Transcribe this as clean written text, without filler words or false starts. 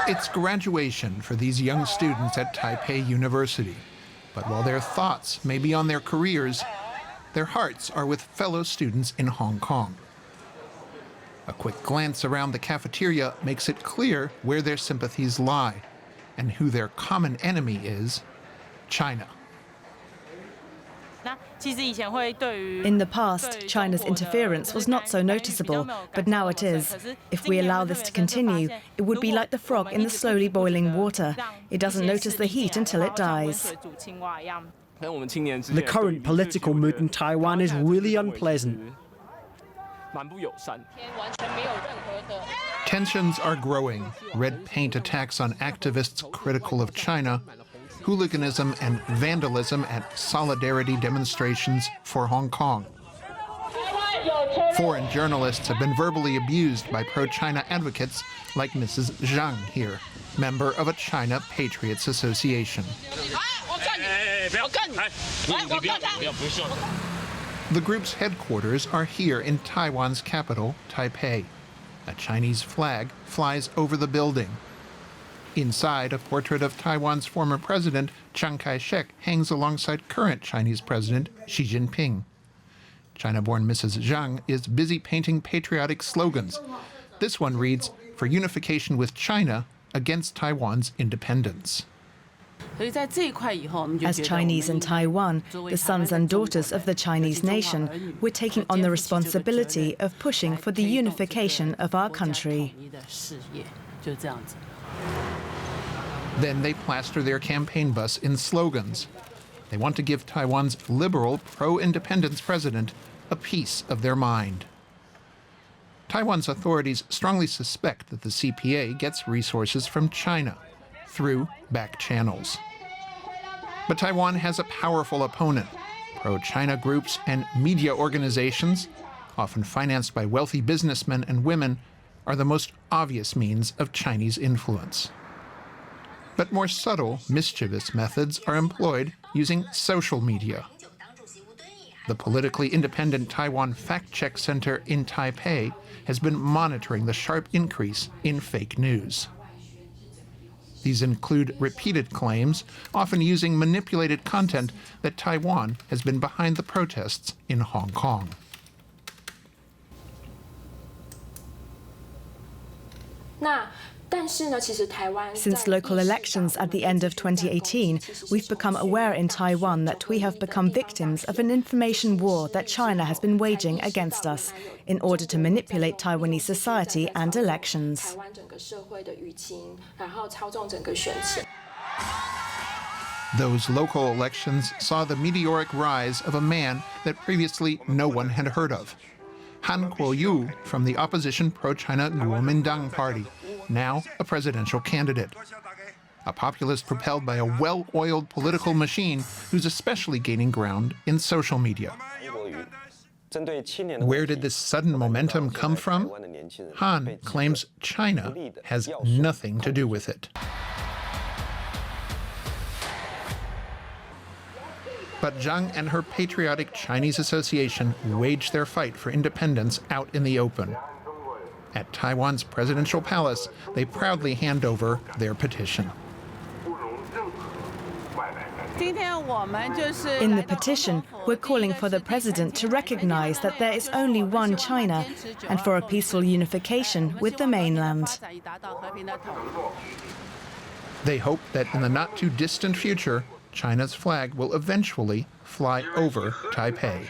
It's graduation for these young students at Taipei University. But while their thoughts may be on their careers, their hearts are with fellow students in Hong Kong. A quick glance around the cafeteria makes it clear where their sympathies lie and who their common enemy is: China. In the past, China's interference was not so noticeable, but now it is. If we allow this to continue, it would be like the frog in the slowly boiling water. It doesn't notice the heat until it dies. The current political mood in Taiwan is really unpleasant. Tensions are growing. Red paint attacks on activists critical of China, hooliganism and vandalism at solidarity demonstrations for Hong Kong. Foreign journalists have been verbally abused by pro-China advocates like Mrs. Zhang here, member of a China Patriots Association. The group's headquarters are here in Taiwan's capital, Taipei. A Chinese flag flies over the building. Inside, a portrait of Taiwan's former president, Chiang Kai-shek, hangs alongside current Chinese President Xi Jinping. China-born Mrs. Zhang is busy painting patriotic slogans. This one reads, "For unification with China against Taiwan's independence." As Chinese in Taiwan, the sons and daughters of the Chinese nation, we're taking on the responsibility of pushing for the unification of our country. Then they plaster their campaign bus in slogans. They want to give Taiwan's liberal, pro-independence president a piece of their mind. Taiwan's authorities strongly suspect that the CPA gets resources from China through back channels. But Taiwan has a powerful opponent. Pro-China groups and media organizations, often financed by wealthy businessmen and women, are the most obvious means of Chinese influence. But more subtle, mischievous methods are employed using social media. The politically independent Taiwan Fact Check Center in Taipei has been monitoring the sharp increase in fake news. These include repeated claims, often using manipulated content, that Taiwan has been behind the protests in Hong Kong. Since local elections at the end of 2018, we've become aware in Taiwan that we have become victims of an information war that China has been waging against us in order to manipulate Taiwanese society and elections. Those local elections saw the meteoric rise of a man that previously no one had heard of. Kuo-yu from the opposition pro-China Kuomintang party, now a presidential candidate. A populist propelled by a well-oiled political machine who's especially gaining ground in social media. Where did this sudden momentum come from? Han claims China has nothing to do with it. But Zhang and her patriotic Chinese association waged their fight for independence out in the open. At Taiwan's presidential palace, they proudly hand over their petition. In the petition, we're calling for the president to recognize that there is only one China and for a peaceful unification with the mainland. They hope that in the not-too-distant future, China's flag will eventually fly over Taipei.